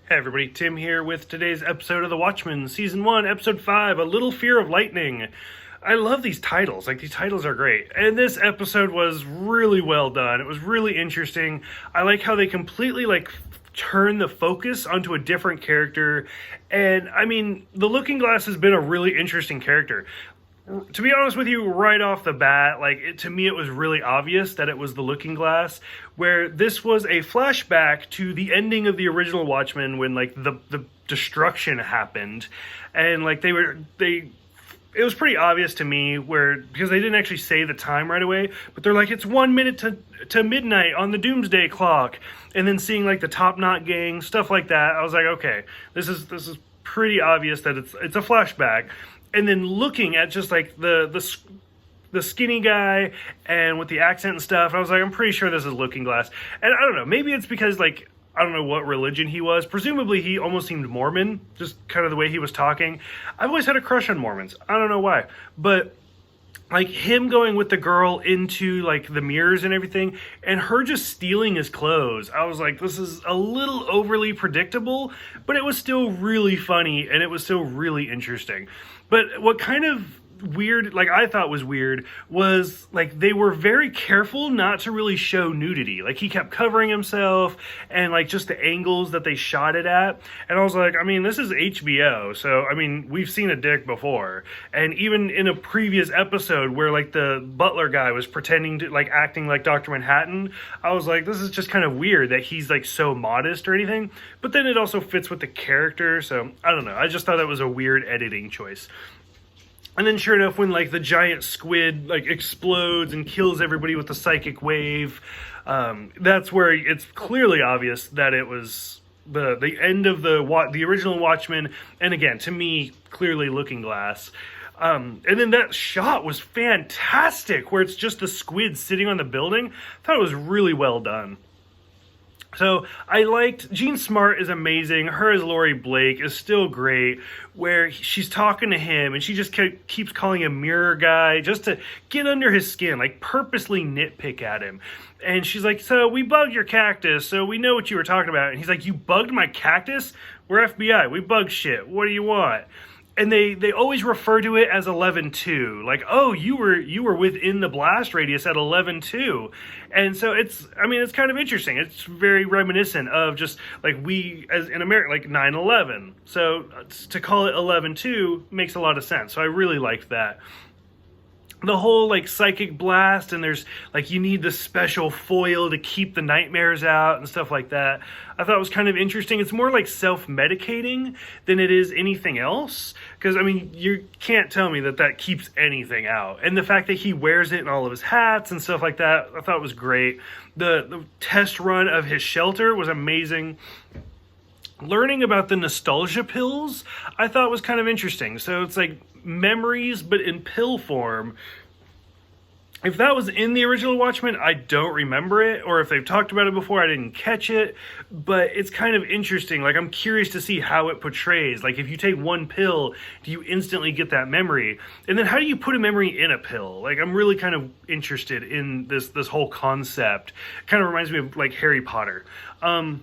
Hey everybody, Tim here with today's episode of The Watchmen, Season 1, Episode 5, A Little Fear of Lightning. I love these titles, these titles are great. And this episode was really well done. It was really interesting. I like how they completely, turn the focus onto a different character. And, the Looking Glass has been a really interesting character. To be honest with you, right off the bat, to me it was really obvious that it was the Looking Glass, where this was a flashback to the ending of the original Watchmen when the destruction happened, and it was pretty obvious to me because they didn't actually say the time right away, but they're like, it's 1 minute to midnight on the Doomsday Clock, and then seeing the Top Knot gang, stuff like that. I was like, okay, this is pretty obvious that it's a flashback. And then looking at just the skinny guy and with the accent and stuff, I was like, I'm pretty sure this is Looking Glass. And I don't know, maybe it's because I don't know what religion he was. Presumably he almost seemed Mormon, just kind of the way he was talking. I've always had a crush on Mormons. I don't know why. But him going with the girl into the mirrors and everything, and her just stealing his clothes, I was like, this is a little overly predictable, but it was still really funny and it was still really interesting. But what kind of weird, I thought was weird, was they were very careful not to really show nudity. He kept covering himself, and just the angles that they shot it at, and I was like, this is HBO, so we've seen a dick before. And even in a previous episode where the butler guy was pretending to acting like Dr. Manhattan, I was like, this is just kind of weird that he's so modest or anything. But then it also fits with the character, so I don't know, I just thought that was a weird editing choice. And then sure enough, when the giant squid explodes and kills everybody with the psychic wave, that's where it's clearly obvious that it was the end of the original Watchmen, and again, to me, clearly Looking Glass. And then that shot was fantastic, where it's just the squid sitting on the building. I thought it was really well done. So I liked, Jean Smart is amazing. Her as Laurie Blake is still great, where she's talking to him and she just keeps calling him mirror guy just to get under his skin, purposely nitpick at him. And she's like, so we bugged your cactus, so we know what you were talking about. And he's like, you bugged my cactus? We're FBI, we bug shit. What do you want? And they always refer to it as 11-2, oh, you were within the blast radius at 11-2, and so it's kind of interesting. It's very reminiscent of just we as in America 9/11. So to call it 11-2 makes a lot of sense. So I really liked that. The whole psychic blast, and there's you need the special foil to keep the nightmares out and stuff like that. I thought it was kind of interesting. It's more self-medicating than it is anything else, because you can't tell me that keeps anything out. And the fact that he wears it in all of his hats and stuff like that, I thought was great. The test run of his shelter was amazing. Learning about the nostalgia pills, I thought was kind of interesting. So it's memories, but in pill form. If that was in the original Watchmen, I don't remember it, or if they've talked about it before, I didn't catch it, but it's kind of interesting. I'm curious to see how it portrays. If you take one pill, do you instantly get that memory? And then how do you put a memory in a pill? I'm really kind of interested in this whole concept. It kind of reminds me of Harry Potter. And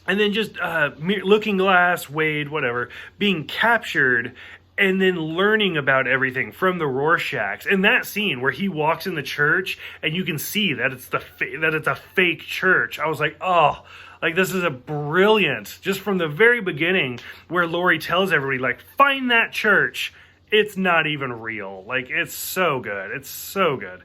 then just Looking Glass, Wade, whatever, being captured and then learning about everything from the Rorschachs. And that scene where he walks in the church and you can see that it's a fake church. I was like, oh, this is a brilliant, just from the very beginning, where Laurie tells everybody, find that church. It's not even real. It's so good. It's so good.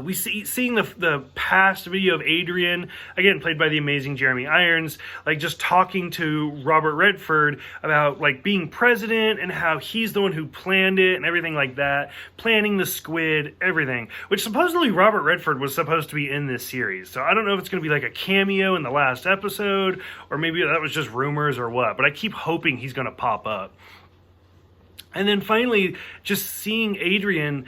We seeing the past video of Adrian, again played by the amazing Jeremy Irons, just talking to Robert Redford about being president and how he's the one who planned it and everything like that, planning the squid, everything, which supposedly Robert Redford was supposed to be in this series. So I don't know if it's going to be a cameo in the last episode, or maybe that was just rumors or what, but I keep hoping he's going to pop up. And then finally, just seeing Adrian,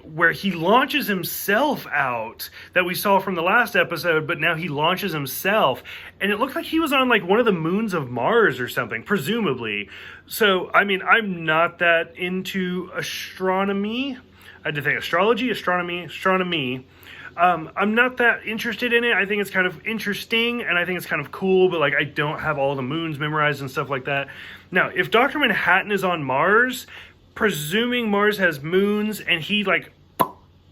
where he launches himself out, that we saw from the last episode, but now he launches himself. And it looked like he was on, one of the moons of Mars or something, presumably. So, I'm not that into astronomy. I did think astronomy. I'm not that interested in it. I think it's kind of interesting, and I think it's kind of cool, but like I don't have all the moons memorized and stuff like that. Now, if Dr. Manhattan is on Mars, presuming Mars has moons, and he like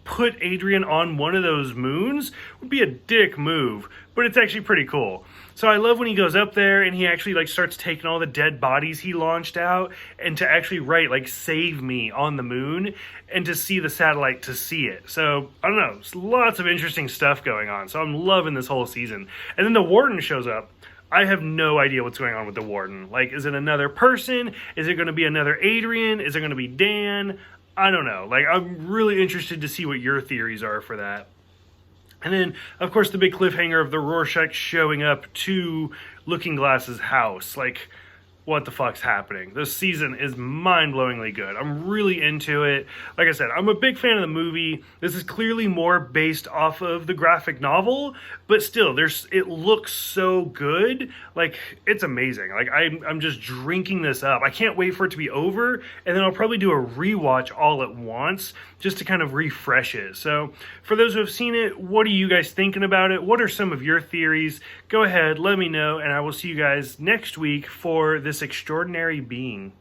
put Adrian on one of those moons, would be a dick move, but it's actually pretty cool. So I love when he goes up there and he actually like starts taking all the dead bodies he launched out, and to actually write like "save me" on the moon, and to see the satellite to see it. So I don't know, there's lots of interesting stuff going on. So I'm loving this whole season. And then the Warden shows up. I have no idea what's going on with the Warden. Like, is it another person? Is it going to be another Adrian? Is it going to be Dan? I don't know. Like, I'm really interested to see what your theories are for that. And then, of course, the big cliffhanger of the Rorschach showing up to Looking Glass's house. Like, what the fuck's happening? This season is mind-blowingly good. I'm really into it. Like I said, I'm a big fan of the movie. This is clearly more based off of the graphic novel, but still, it looks so good. Like, it's amazing. Like, I'm just drinking this up. I can't wait for it to be over, and then I'll probably do a rewatch all at once just to kind of refresh it. So, for those who have seen it, what are you guys thinking about it? What are some of your theories? Go ahead, let me know, and I will see you guys next week for This Extraordinary Being.